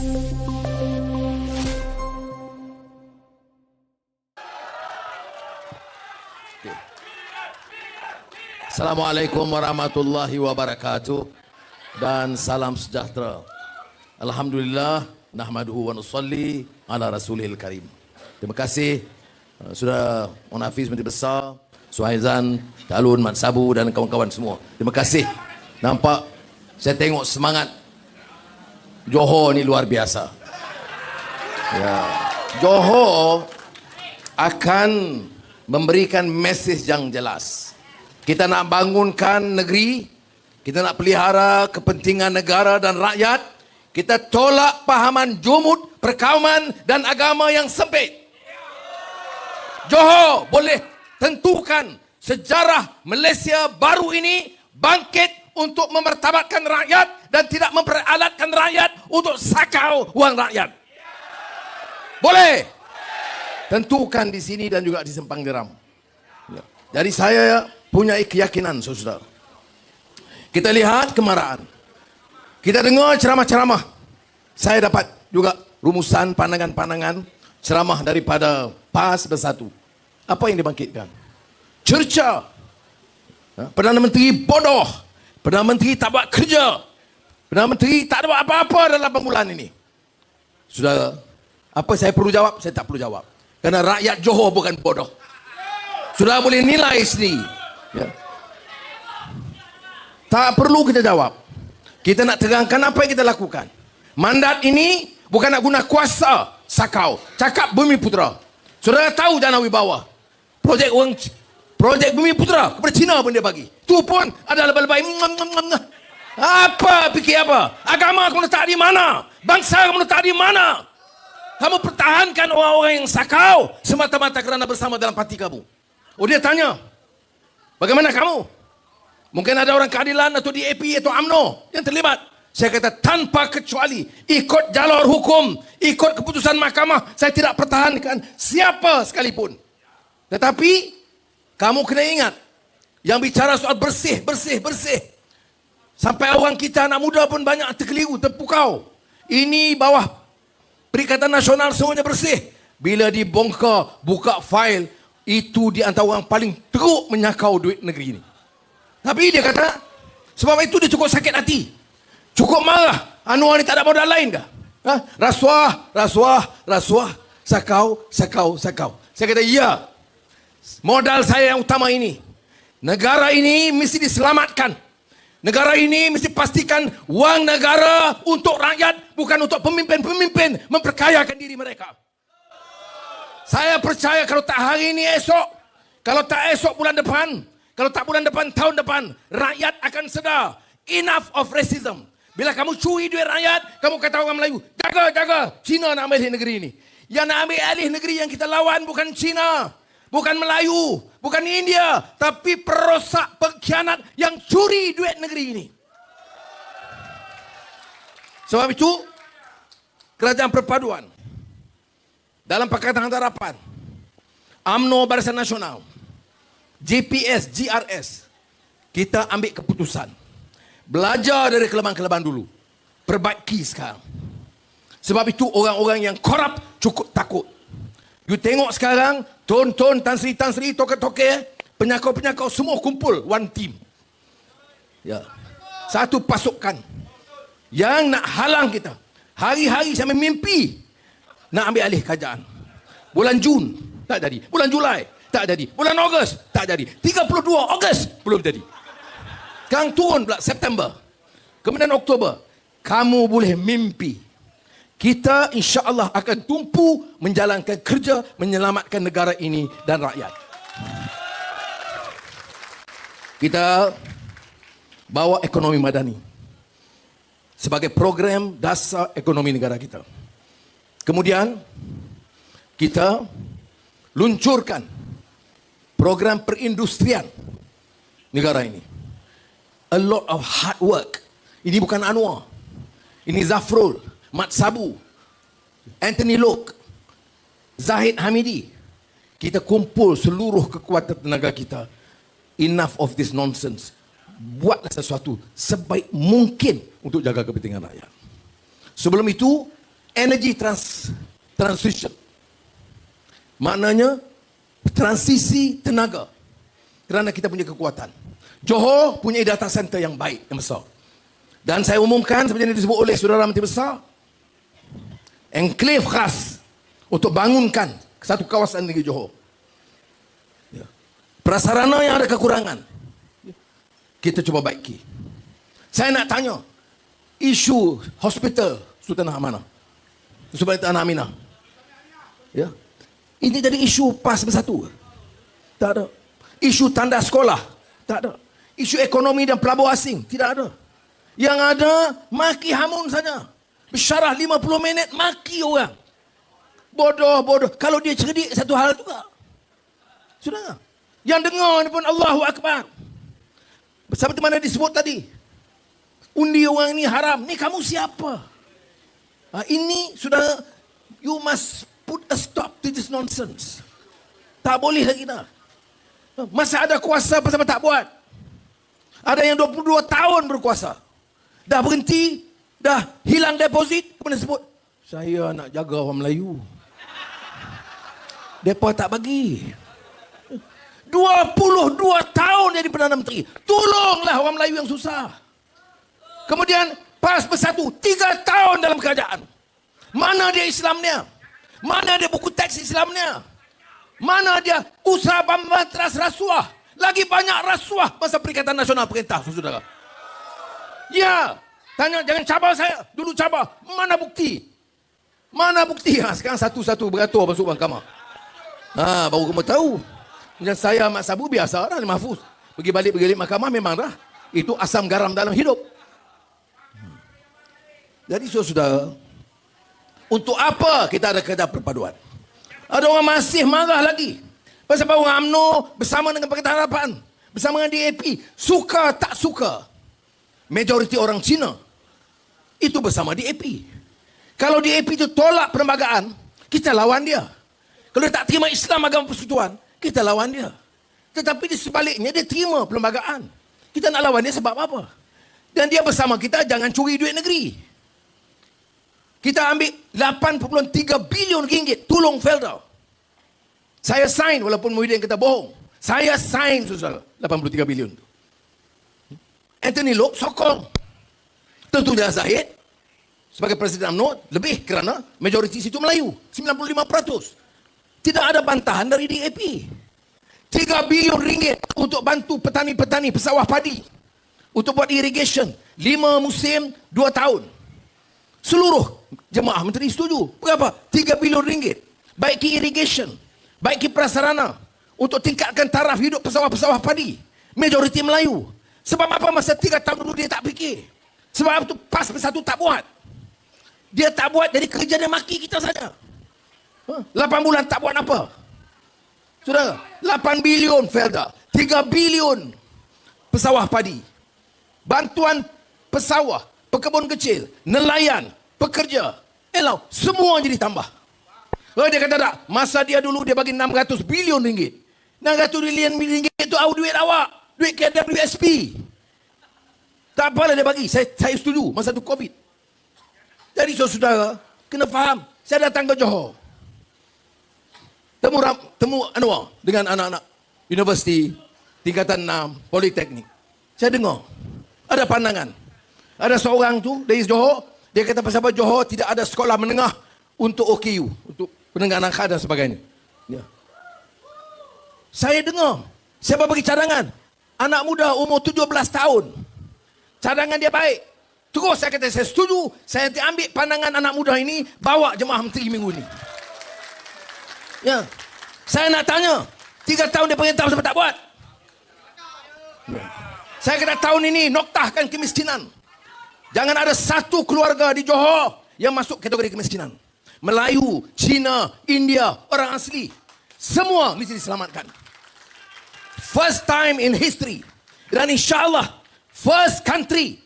Assalamualaikum warahmatullahi wabarakatuh dan salam sejahtera. Alhamdulillah, nahmaduhu wa nusalli ala rasulil karim. Terima kasih Saudara Munafiz Menteri Besar, Suhaizan, Talun, Mat Sabu dan kawan-kawan semua. Terima kasih. Nampak, saya tengok semangat Johor ni luar biasa. Ya, Johor akan memberikan mesej yang jelas. Kita nak bangunkan negeri, kita nak pelihara kepentingan negara dan rakyat. Kita tolak pahaman jumud, perkauman dan agama yang sempit. Johor boleh tentukan sejarah Malaysia baru ini bangkit untuk memertabatkan rakyat dan tidak memperalatkan rakyat untuk sakau wang rakyat. Boleh. Tentukan di sini dan juga di Sempang Geram. Jadi saya punya keyakinan, saudara. Kita lihat kemarahan. Kita dengar ceramah-ceramah. Saya dapat juga rumusan pandangan-pandangan ceramah daripada PAS Bersatu. Apa yang dibangkitkan? Cerca. Perdana Menteri bodoh. Perdana Menteri tak buat kerja. Perdana Menteri tak ada buat apa-apa dalam bulan ini. Saudara, apa saya perlu jawab? Saya tak perlu jawab. Kerana rakyat Johor bukan bodoh. Saudara boleh nilai sendiri. Ya. Tak perlu kita jawab. Kita nak terangkan apa yang kita lakukan. Mandat ini bukan nak guna kuasa sakau. Cakap Bumi Putera. Saudara tahu Jana Wibawa. Projek Bumi Putera kepada Cina pun dia bagi. Tu pun ada lebay-lebay. Apa fikir apa? Agama kamu letak di mana? Bangsa kamu letak di mana? Kamu pertahankan orang-orang yang sakau semata-mata kerana bersama dalam parti kamu. Oh, dia tanya, bagaimana kamu? Mungkin ada orang keadilan atau DAP atau UMNO yang terlibat. Saya kata tanpa kecuali ikut jalur hukum, ikut keputusan mahkamah, saya tidak pertahankan siapa sekalipun. Tetapi kamu kena ingat, yang bicara soal bersih. Sampai orang kita anak muda pun banyak terkeliru, terpukau. Ini bawah Perikatan Nasional semuanya bersih. Bila dibongkar, buka fail, itu di antara orang paling teruk menyakau duit negeri ini. Tapi dia kata, sebab itu dia cukup sakit hati. Cukup marah. Anwar ni tak ada modal lain kah? Rasuah. Sakau. Saya kata, ya. Modal saya yang utama ini. Negara ini mesti diselamatkan. Negara ini mesti pastikan wang negara untuk rakyat, bukan untuk pemimpin-pemimpin memperkayakan diri mereka. Saya percaya kalau tak hari ini esok, kalau tak esok bulan depan, kalau tak bulan depan tahun depan, rakyat akan sedar. Enough of racism. Bila kamu curi duit rakyat, kamu kata orang Melayu, jaga, Cina nak ambil negeri ini. Yang nak ambil alih negeri yang kita lawan bukan Cina, bukan Melayu, bukan India, tapi perosak, pengkhianat yang curi duit negeri ini. Sebab itu, Kerajaan Perpaduan dalam Pakatan Harapan, UMNO Barisan Nasional, JPS, GRS, kita ambil keputusan. Belajar dari kelemahan-kelemahan dulu. Perbaiki sekarang. Sebab itu orang-orang yang korup cukup takut. You tengok sekarang, Tun, Tan Sri, toke-toke, penyakau-penyakau semua kumpul, one team. Ya. Satu pasukan yang nak halang kita. Hari-hari saya mimpi nak ambil alih kerajaan. Bulan Jun, tak jadi. Bulan Julai, tak jadi. Bulan Ogos, tak jadi. 32 Ogos, belum jadi. Sekarang turun pula September. Kemudian Oktober. Kamu boleh mimpi. Kita insya-Allah akan tumpu menjalankan kerja menyelamatkan negara ini dan rakyat. Kita bawa ekonomi madani sebagai program dasar ekonomi negara kita. Kemudian kita luncurkan program perindustrian negara ini. A lot of hard work. Ini bukan Anwar. Ini Zafrul, Mat Sabu, Anthony Lok, Zahid Hamidi. Kita kumpul seluruh kekuatan tenaga kita. Enough of this nonsense. Buatlah sesuatu sebaik mungkin untuk jaga kepentingan rakyat. Sebelum itu, energy transition. Maknanya transisi tenaga. Kerana kita punya kekuatan. Johor punya data center yang baik, yang besar. Dan saya umumkan seperti yang disebut oleh Saudara Menteri Besar, enklave khas untuk bangunkan satu kawasan negeri Johor. Ya. Prasarana yang ada kekurangan, kita cuba baiki. Saya nak tanya, isu hospital Sultan Ahmad, Sultan Aminah. Ya. Ini jadi isu PAS bersatu? Tak ada. Isu tanda sekolah? Tak ada. Isu ekonomi dan pelabur asing? Tidak ada. Yang ada, maki hamun saja. Bersyarah 50 minit, maki orang. Bodoh. Kalau dia cerdik, satu hal juga. Sudah. Yang dengar ni pun Allahu Akbar. Seperti mana disebut tadi. Undi orang ini haram. Ni kamu siapa? Ini sudah, you must put a stop to this nonsense. Tak boleh lagi dah. Masa ada kuasa, pasal tak buat. Ada yang 22 tahun berkuasa. Dah berhenti, dah hilang deposit, kemudian sebut, saya nak jaga orang Melayu. Mereka tak bagi. 22 tahun jadi Perdana Menteri. Tolonglah orang Melayu yang susah. Kemudian PAS bersatu, 3 tahun dalam kerajaan. Mana dia Islamnya? Mana dia buku teks Islamnya? Mana dia usaha pemberantasan rasuah? Lagi banyak rasuah masa Perikatan Nasional Perintah, saudara. Ya, tanya, jangan cabar saya. Dulu cabar, mana bukti? Mana bukti? Sekarang satu-satu beratur masuk mahkamah. Baru kamu tahu. Macam saya, Mak Sabu, biasa dah, mahfuz. Pergi balik mahkamah memang dah. Itu asam garam dalam hidup. Jadi saudara, untuk apa kita ada kerja perpaduan? Ada orang masih marah lagi. Pasal orang UMNO bersama dengan Pakatan Harapan, bersama dengan DAP, suka tak suka. Majoriti orang Cina itu bersama DAP. Kalau DAP itu tolak perlembagaan, kita lawan dia. Kalau dia tak terima Islam agama persekutuan, kita lawan dia. Tetapi di sebaliknya dia terima perlembagaan. Kita nak lawan dia sebab apa? Dan dia bersama kita, jangan curi duit negeri. Kita ambil 8.3 bilion ringgit tolong Felda. Saya sign walaupun Muhyiddin kata bohong. Saya sign saudara 83 bilion tu. Anthony Loke sokong. Tentunya Zahid sebagai Presiden UMNO lebih kerana majoriti situ Melayu 95%. Tidak ada bantahan dari DAP. 3 bilion ringgit untuk bantu petani-petani pesawah padi. Untuk buat irrigation 5 musim 2 tahun. Seluruh jemaah menteri setuju. Berapa? 3 bilion ringgit. Baiki irrigation, baiki prasarana untuk tingkatkan taraf hidup pesawah-pesawah padi. Majoriti Melayu. Sebab apa masa 3 tahun dulu dia tak fikir? Sebab itu PAS bersatu tak buat. Dia tak buat, jadi kerja dia maki kita saja. 8 bulan tak buat apa? Sudah 8 bilion Felda, 3 bilion pesawah padi. Bantuan pesawah, pekebun kecil, nelayan, pekerja, semua jadi tambah. Dia kata tak, masa dia dulu dia bagi 600 bilion ringgit. 600 bilion ringgit itu duit awak, duit KWSP. Tak apalah dia bagi, saya setuju masa tu COVID. Jadi saudara, kena faham, saya datang ke Johor. Temu Anwar dengan anak-anak universiti, tingkatan 6, politeknik. Saya dengar, ada pandangan. Ada seorang tu dari Johor, dia kata pasal apa Johor tidak ada sekolah menengah untuk OKU, untuk penengah nakal dan sebagainya. Ya. Saya dengar, siapa bagi cadangan? Anak muda umur 17 tahun. Cadangan dia baik. Terus saya kata, saya setuju, saya nanti ambil pandangan anak muda ini, bawa jemaah menteri minggu ini. Ya. Saya nak tanya, 3 tahun dia perintah sebab tak buat. Ya. Saya kata tahun ini noktahkan kemiskinan. Jangan ada satu keluarga di Johor yang masuk kategori kemiskinan. Melayu, Cina, India, orang asli. Semua mesti diselamatkan. First time in history. Dan insyaAllah, first country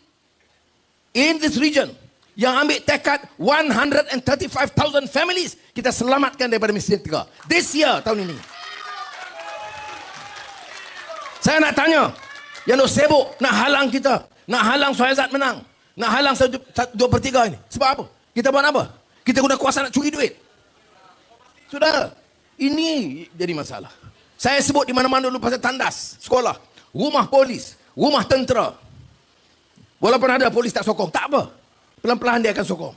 in this region yang ambil tekad 135,000 families kita selamatkan daripada miskin tiga. This year, tahun ini. Saya nak tanya, yang nak sibuk, nak halang kita, nak halang Suhaizat menang, nak halang 2/3 ini. Sebab apa? Kita buat apa? Kita guna kuasa nak curi duit. Saudara, ini jadi masalah. Saya sebut di mana-mana dulu pasal tandas, sekolah, rumah polis, rumah tentera. Walaupun ada polis tak sokong, tak apa. Pelan-pelan dia akan sokong.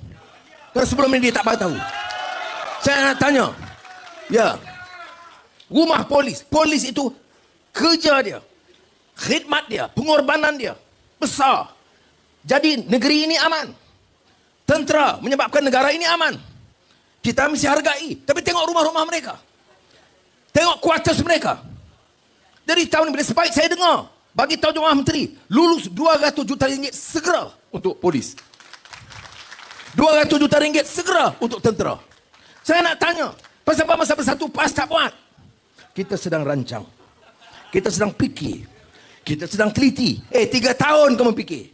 Kerana sebelum ini dia tak tahu. Saya nak tanya, ya, rumah polis, polis itu kerja dia, khidmat dia, pengorbanan dia besar. Jadi negeri ini aman. Tentera menyebabkan negara ini aman. Kita mesti hargai. Tapi tengok rumah-rumah mereka. Tengok kuartus mereka. Dari tahun bila sebaik saya dengar, bagi tahu Jemaah Menteri, lulus 200 juta ringgit segera untuk polis. 200 juta ringgit segera untuk tentera. Saya nak tanya, pasal apa masa bersatu PAS tak buat? Kita sedang rancang. Kita sedang fikir. Kita sedang teliti. 3 tahun kamu fikir.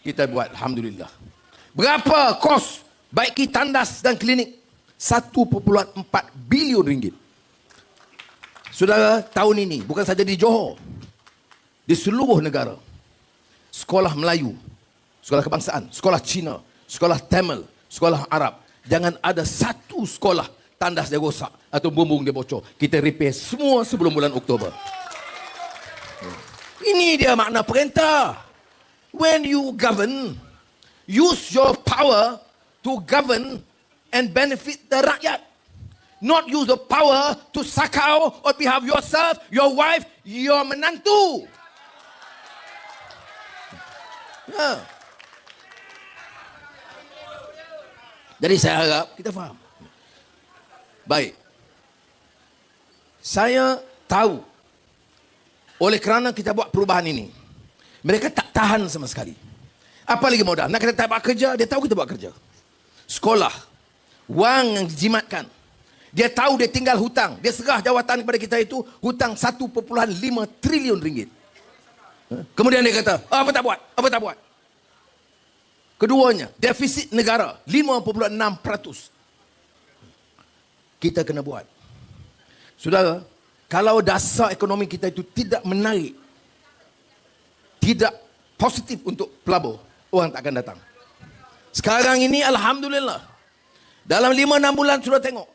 Kita buat, Alhamdulillah. Berapa kos baiki tandas dan klinik? 1.4 bilion ringgit. Saudara, tahun ini bukan saja di Johor, di seluruh negara, sekolah Melayu, sekolah kebangsaan, sekolah Cina, sekolah Tamil, sekolah Arab, jangan ada satu sekolah tandas dia rosak atau bumbung dia bocor. Kita repair semua sebelum bulan Oktober. Ini dia makna perintah. When you govern, use your power to govern and benefit the rakyat. Not use the power to sakau on behalf of yourself, your wife, your menantu. Ya. Jadi saya harap kita faham. Baik. Saya tahu oleh kerana kita buat perubahan ini, mereka tak tahan sama sekali. Apa lagi modal? Nak kita tak buat kerja, dia tahu kita buat kerja. Sekolah, wang yang dijimatkan. Dia tahu dia tinggal hutang. Dia serah jawatan kepada kita itu hutang 1.5 trilion ringgit. Kemudian dia kata, apa tak buat? Apa tak buat? Keduanya, defisit negara 5.6%. Kita kena buat. Saudara, kalau dasar ekonomi kita itu tidak menarik, tidak positif untuk pelabur, orang tak akan datang. Sekarang ini Alhamdulillah, dalam 5-6 bulan sudah tengok,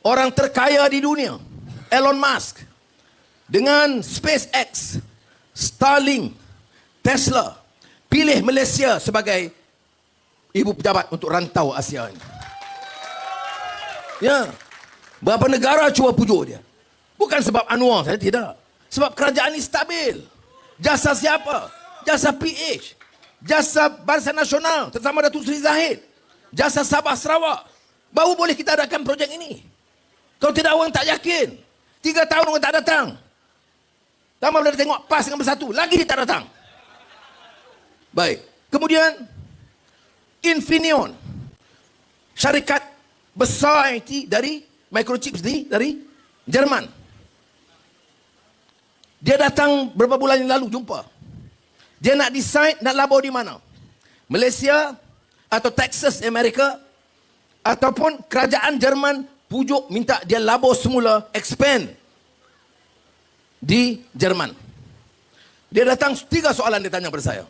orang terkaya di dunia, Elon Musk, dengan SpaceX, Starlink, Tesla, pilih Malaysia sebagai ibu pejabat untuk rantau Asia ini. Ya, berapa negara cuba pujuk dia. Bukan sebab Anwar, saya tidak. Sebab kerajaan ini stabil. Jasa siapa? Jasa PH. Jasa Barisan Nasional, terutama Datuk Seri Zahid. Jasa Sabah Sarawak. Baru boleh kita adakan projek ini. Kalau tidak, orang tak yakin. 3 tahun orang tak datang. Lama boleh tengok PAS dengan Bersatu, lagi dia tak datang. Baik. Kemudian Infineon, syarikat besar IT dari microchips dari Jerman. Dia datang beberapa bulan yang lalu jumpa. Dia nak decide nak labur di mana. Malaysia atau Texas, Amerika, ataupun kerajaan Jerman pujuk minta dia labur semula expand di Jerman. Dia datang 3 soalan dia tanya kepada saya.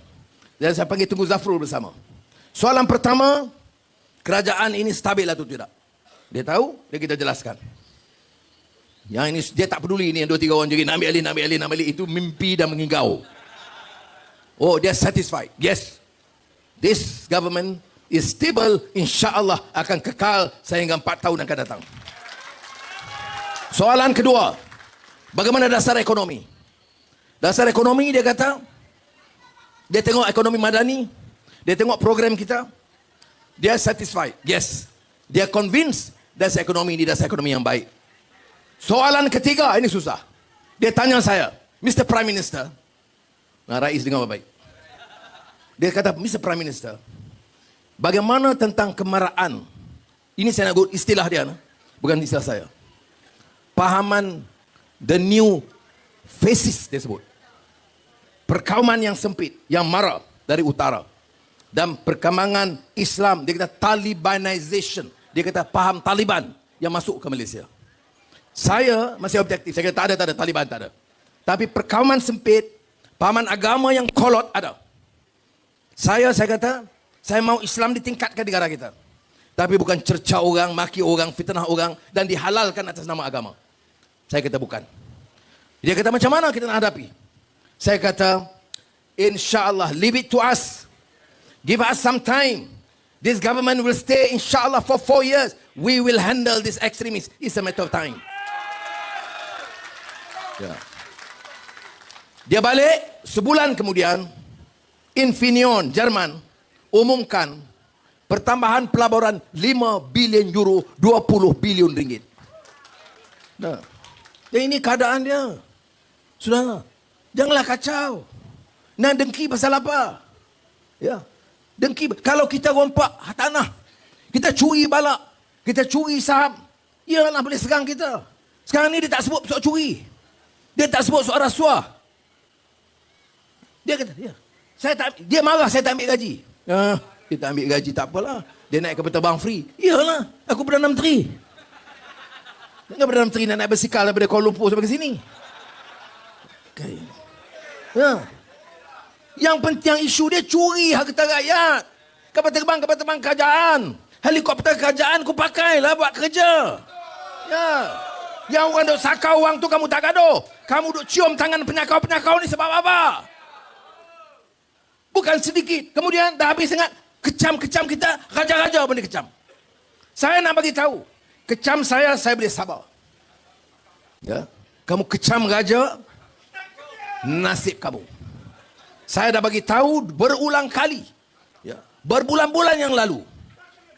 Dan saya panggil Tunggu Zafrul bersama. Soalan pertama, kerajaan ini stabil atau tidak? Dia tahu, dia kita jelaskan. Yang ini dia tak peduli ini yang 2-3 orang jadi nak ambil alih. Itu mimpi dan mengigau. Oh, dia satisfied. Yes. This government is stable, insya-Allah akan kekal sehingga 4 tahun akan datang. Soalan kedua, bagaimana dasar ekonomi? Dasar ekonomi dia kata, dia tengok ekonomi madani, dia tengok program kita, dia satisfied. Yes. Dia convinced dasar ekonomi ini dasar ekonomi yang baik. Soalan ketiga, ini susah. Dia tanya saya, Mr. Prime Minister, Rais dengar baik. Dia kata, Mr. Prime Minister, bagaimana tentang kemarahan? Ini saya nak istilah dia, bukan istilah saya. Pahaman the new faces dia sebut. Perkauman yang sempit, yang marah dari utara. Dan perkembangan Islam, dia kata Talibanization. Dia kata paham Taliban yang masuk ke Malaysia. Saya masih objektif. Saya kata tak ada Taliban, tak ada. Tapi perkauman sempit, pahaman agama yang kolot ada. Saya kata, Saya mau Islam ditingkatkan di negara kita. Tapi bukan cerca orang, maki orang, fitnah orang dan dihalalkan atas nama agama. Saya kata bukan. Dia kata macam mana kita nak hadapi? Saya kata, insyaAllah, leave it to us. Give us some time. This government will stay insyaAllah for 4 years. We will handle this extremist. It's a matter of time. Ya. Dia balik, sebulan kemudian, Infineon, Jerman, umumkan pertambahan pelaburan 5 bilion euro, 20 bilion ringgit. Nah. Dan ini keadaan dia. Saudara, janganlah kacau. Nak dengki pasal apa? Ya. Dengki, kalau kita rompak tanah, kita curi balak, kita curi saham, ialah boleh serang kita. Sekarang ni dia tak sebut soal curi. Dia tak sebut soal rasuah. Dia kata, ya, dia marah saya tak ambil gaji. Dia tak ambil gaji tak apalah. Dia naik ke terbang free. Iyalah, aku Perdana Menteri. Dengan Perdana Menteri nak naik bersikal daripada Kuala Lumpur sampai ke sini. Okay. Ya. Yang penting isu dia curi harta rakyat. Kapal terbang kerajaan. Helikopter kerajaan kau pakailah buat kerja. Ya. Yang orang duk sakau orang tu kamu tak gaduh. Kamu duk cium tangan penyakau-penyakau ni sebab apa? Bukan sedikit. Kemudian dah habis sangat. Kecam-kecam kita, raja-raja pun dikecam. Saya nak bagi tahu. Kecam saya boleh sabar. Ya. Kamu kecam raja, nasib kamu. Saya dah bagi tahu berulang kali. Ya. Berbulan-bulan yang lalu.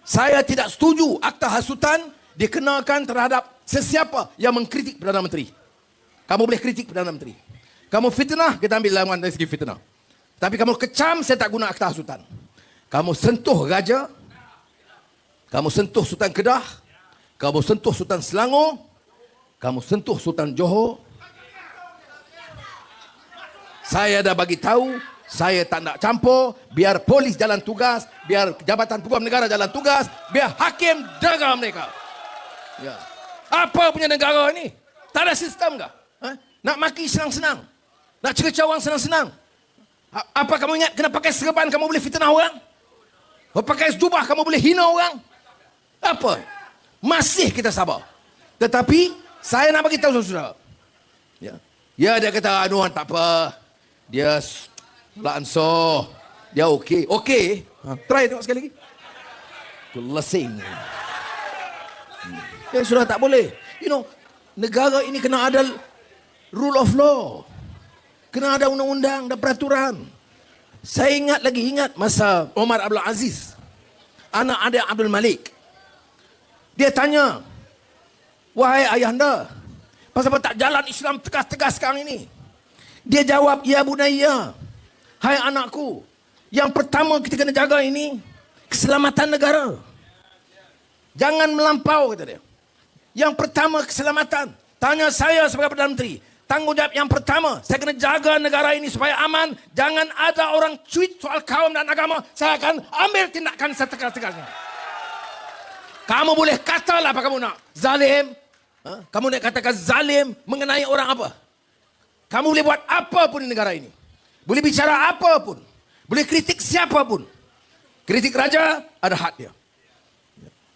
Saya tidak setuju akta hasutan dikenakan terhadap sesiapa yang mengkritik Perdana Menteri. Kamu boleh kritik Perdana Menteri. Kamu fitnah, kita ambil lawan dari segi fitnah. Tapi kamu kecam, saya tak guna akta hasutan. Kamu sentuh raja, kamu sentuh Sultan Kedah, kamu sentuh Sultan Selangor, kamu sentuh Sultan Johor. Saya dah bagi tahu, saya tak nak campur, biar polis jalan tugas, biar Jabatan Peguam Negara jalan tugas, biar hakim jaga mereka. Ya. Apa punya negara ini? Tak ada sistem kah? Nak maki senang-senang? Nak cerca orang senang-senang? Apa kamu ingat kena pakai serban kamu boleh fitnah orang? Pakai jubah kamu boleh hina orang? Apa? Masih kita sabar. Tetapi saya nak bagi tahu saudara. Ya, dia kata anuan tak apa. Dia tolak ansur. Dia okey. Okey. Try tengok sekali lagi. Lesing. Ya sudah tak boleh. You know, negara ini kena ada rule of law. Kena ada undang-undang dan peraturan. Saya ingat masa Omar Abdul Aziz, anak adik Abdul Malik. Dia tanya, wahai ayahanda, pasal apa tak jalan Islam tegas-tegas sekarang ini? Dia jawab, ya bunayya, hai anakku, yang pertama kita kena jaga ini, keselamatan negara. Jangan melampau, kata dia. Yang pertama keselamatan. Tanya saya sebagai Perdana Menteri, tanggungjawab yang pertama, saya kena jaga negara ini supaya aman. Jangan ada orang cuit soal kaum dan agama. Saya akan ambil tindakan setegas-tegasnya. Kamu boleh katalah apa kamu nak. Zalim. Kamu nak katakan zalim mengenai orang apa? Kamu boleh buat apa pun di negara ini. Boleh bicara apa pun. Boleh kritik siapa pun. Kritik raja ada hak dia.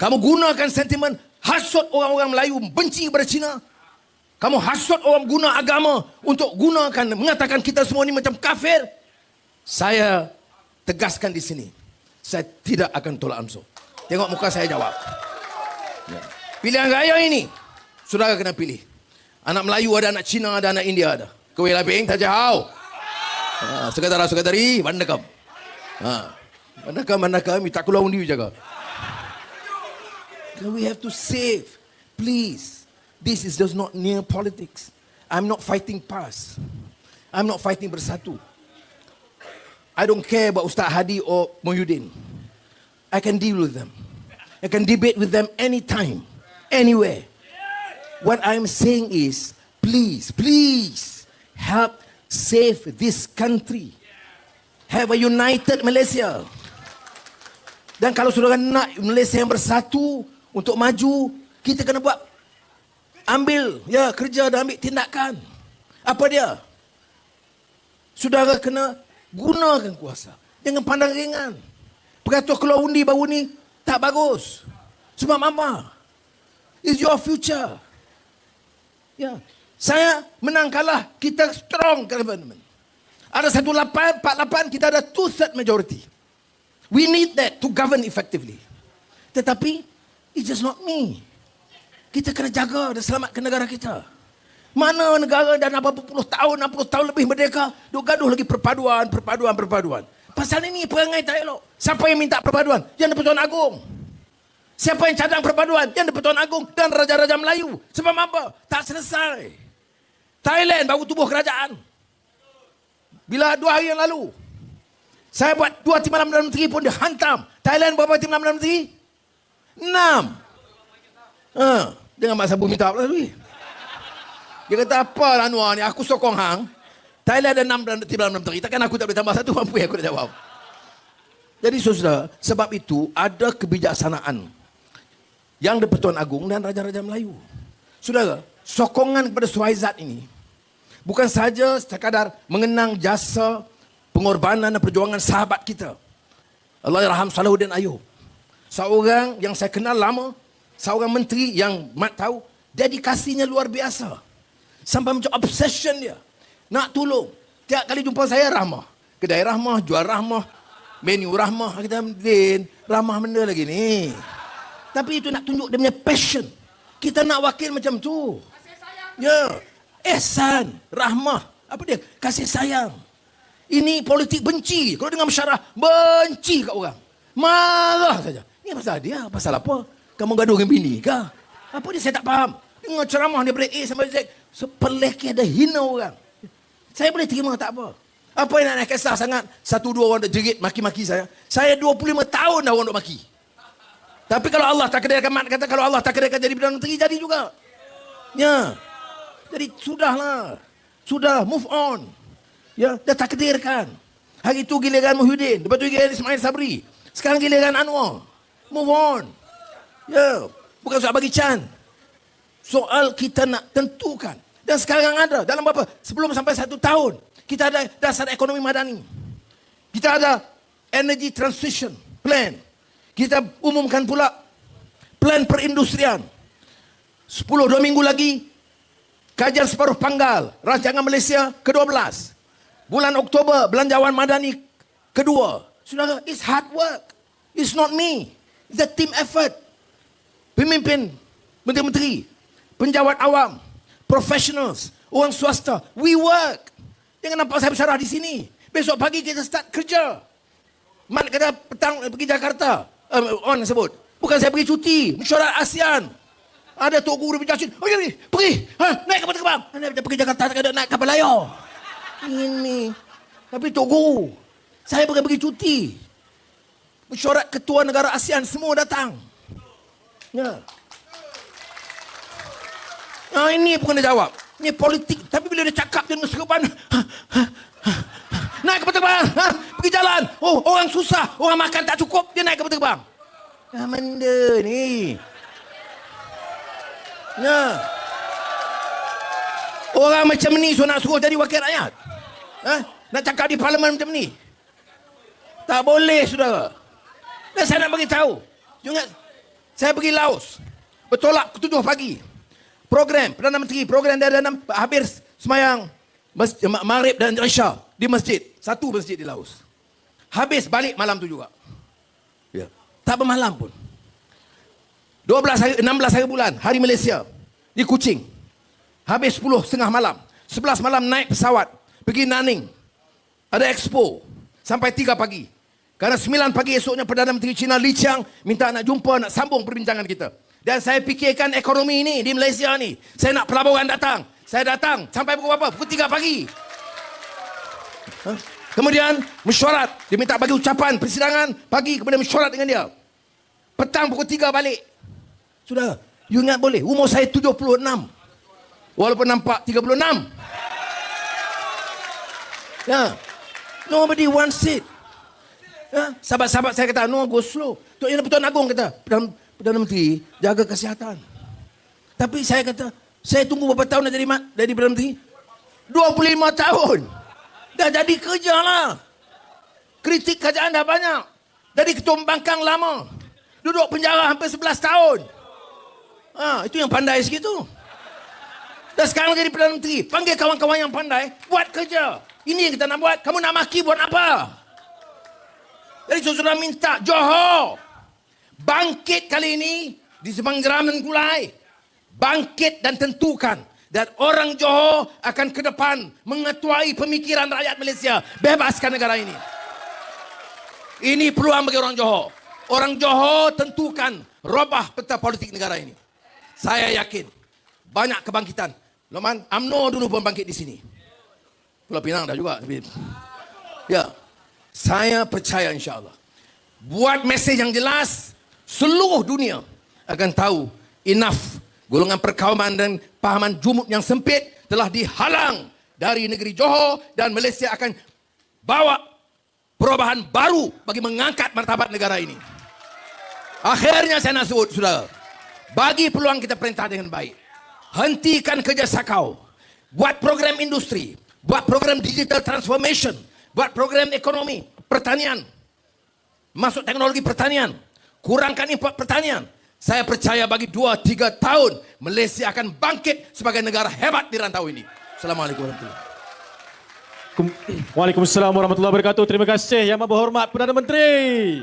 Kamu gunakan sentimen hasut orang-orang Melayu benci kepada Cina. Kamu hasut orang guna agama untuk gunakan, mengatakan kita semua ini macam kafir. Saya tegaskan di sini. Saya tidak akan tolak ansur. Tengok muka saya jawab. Ya. Pilihan raya ini, saudara kena pilih. Anak Melayu ada, anak Cina ada, anak India ada. Kewei laping, tak jauh. Sekadar-sekadari, bandakam. Bandakam, tak keluar undi jaga. We have to save. Please. This is just not near politics. I'm not fighting PAS. I'm not fighting Bersatu. I don't care about Ustaz Hadi or Mohyuddin. I can deal with them. I can debate with them anytime, anywhere. What I'm saying is, please help save this country. Have a united Malaysia. Dan kalau saudara nak Malaysia yang bersatu untuk maju, kita kena buat, ambil ya kerja dan ambil tindakan. Apa dia? Saudara kena gunakan kuasa. Jangan pandang ringan. Beratur keluar undi baru ni, tak bagus. Sebab apa? It's your future. Ya. Saya menang kalah, kita strong government. Ada 148, kita ada 2/3 majority. We need that to govern effectively. Tetapi, it's just not me. Kita kena jaga dan selamatkan negara kita. Mana negara dah berapa puluh tahun, 60 tahun lebih merdeka, duk gaduh lagi perpaduan. Pasal ini perangai tak elok. Siapa yang minta perpaduan? Yang di-Pertuan Agong. Siapa yang cadang perpaduan? Yang di-Pertuan Agong dan Raja-Raja Melayu. Sebab apa? Tak selesai. Thailand baru tubuh kerajaan. Bila 2 hari yang lalu, saya buat 2 Timbalan Perdana Menteri pun dihantam. Thailand berapa Timbalan Perdana Menteri? 6. Dengan Mak Sabu minta apa lagi? Dia kata, apa Anwar ni? Aku sokong hang. Thailand ada 6 Timbalan Perdana Menteri. Takkan aku tak boleh tambah 1? Mampu aku dah jawab. Jadi saudara, sebab itu ada kebijaksanaan yang di-Pertuan Agong dan Raja-Raja Melayu. Saudara, sokongan kepada Suhaizat ini bukan sahaja sekadar mengenang jasa, pengorbanan dan perjuangan sahabat kita, Allahyarham Salahuddin Ayub. Seorang yang saya kenal lama, seorang menteri yang Mat tahu, dedikasinya luar biasa. Sampai macam obsession dia. Nak tolong. Tiap kali jumpa saya rahmah. Kedai rahmah, jual rahmah, menu rahmah. Kita Din, rahmah benda lagi ni. Tapi itu nak tunjuk dia punya passion. Kita nak wakil macam tu. Ya, ihsan, rahmah, apa dia? Kasih sayang. Ini politik benci. Kalau dengar mesyarah, benci kat orang. Marah saja. Ini pasal dia, pasal apa? Kamu gaduh dengan bini ke? Apa dia, saya tak faham. Dengar ceramah dia dari A sampai Z. Sepelek ada hina orang. Saya boleh terima, tak apa. Apa yang nak kisah sangat? 1-2 orang dah jerit, maki-maki saya. Saya 25 tahun dah orang duk maki. Tapi kalau Allah takdirkan, Mat kata, kalau Allah takdirkan jadi Perdana Menteri, jadi juga. Ya. Jadi sudahlah. Sudah, move on. Ya, dah takdirkan. Hari itu giliran Muhyiddin, lepas tu giliran Ismail Sabri. Sekarang giliran Anwar. Move on. Ya, bukan soal bagi can. Soal kita nak tentukan. Dan sekarang ada, dalam berapa? Sebelum sampai 1 tahun, kita ada dasar ekonomi madani. Kita ada energy transition plan. Kita umumkan pula plan perindustrian. 2 minggu lagi, kajian separuh panggal, rancangan Malaysia ke-12. Bulan Oktober, belanjawan madani kedua. Saudara, it's hard work. It's not me. It's a team effort. Pemimpin, menteri-menteri, penjawat awam, professionals, orang swasta, we work. Jangan nampak saya bersyarah di sini. Besok pagi kita start kerja. Mat kata petang pergi Jakarta. On sebut. Bukan saya pergi cuti. Mesyuarat ASEAN. Ada Tok Guru pergi. Oh, pergi. Naik kapal terbang. Anda pergi Jakarta tak ada naik kapal layar. Ini. Tapi Tok Guru, saya bukan pergi cuti. Mesyuarat ketua negara ASEAN semua datang. Ya. Nah, ini bukan dia jawab. Ini politik. Tapi bila dia cakap dia dengan serban. Naik kapal terbang. Pergi jalan. Oh, orang susah. Orang makan tak cukup. Dia naik kapal terbang. Benda ni. Ya. Orang macam ni so nak suruh jadi wakil rakyat. Nak cakap di parlimen macam ni. Tak boleh, saudara. Dan saya nak bagi tahu. Ingat, saya pergi Laos. Bertolak ke 7 pagi. Program Perdana Menteri, program dia ada 6, habis semayang Maghrib dan Isya di masjid. 1 masjid di Laos. Habis balik malam tu juga. Ya. Tak bermalam pun. 12 hari, 16 hari bulan, hari Malaysia. Di Kuching. Habis 10 setengah malam. 11 malam naik pesawat. Pergi Nanning. Ada expo. Sampai 3 pagi. Karena 9 pagi esoknya Perdana Menteri China Li Qiang minta nak jumpa, nak sambung perbincangan kita. Dan saya fikirkan ekonomi ini di Malaysia ni. Saya nak pelaburan datang. Saya datang sampai pukul berapa? Pukul 3 pagi. Kemudian mesyuarat. Dia minta bagi ucapan persidangan. Pagi kemudian mesyuarat dengan dia. Petang pukul 3 balik. Sudah. You ingat boleh? Umur saya 76. Walaupun nampak 36. Ya. Nobody wants it. Ya. Sahabat-sahabat saya kata, no, go slow. Tok Yang Pertuan Agong kata, Perdana Menteri, jaga kesihatan. Tapi saya kata, saya tunggu berapa tahun dah jadi Perdana Menteri? 25 tahun. Dah jadi kerja lah. Kritik kerajaan dah banyak. Dari ketua pembangkang lama. Duduk penjara hampir 11 tahun. Itu yang pandai segitu. Dan sekarang jadi Perdana Menteri. Panggil kawan-kawan yang pandai. Buat kerja. Ini yang kita nak buat. Kamu nak maki buat apa? Jadi saya sudah minta Johor. Bangkit kali ini. Di Semang Jeram dan Kulai. Bangkit dan tentukan. Dan orang Johor akan ke depan. Mengetuai pemikiran rakyat Malaysia. Bebaskan negara ini. Ini peluang bagi orang Johor. Orang Johor tentukan. Robah peta politik negara ini. Saya yakin. Banyak kebangkitan. Loman, UMNO dulu pun bangkit di sini. Pulau Pinang dah juga. Ya. Saya percaya insya-Allah. Buat mesej yang jelas, seluruh dunia akan tahu enough. Golongan perkauman dan pahaman jumud yang sempit telah dihalang dari negeri Johor dan Malaysia akan bawa perubahan baru bagi mengangkat martabat negara ini. Akhirnya saya nak sebut, saudara. Bagi peluang kita perintah dengan baik. Hentikan kerja sakau. Buat program industri. Buat program digital transformation. Buat program ekonomi, pertanian. Masuk teknologi pertanian. Kurangkan import pertanian. Saya percaya bagi 2-3 tahun, Malaysia akan bangkit sebagai negara hebat di rantau ini. Assalamualaikum warahmatullahi wabarakatuh. Waalaikumsalam warahmatullahi wabarakatuh. Terima kasih Yang Berhormat Perdana Menteri.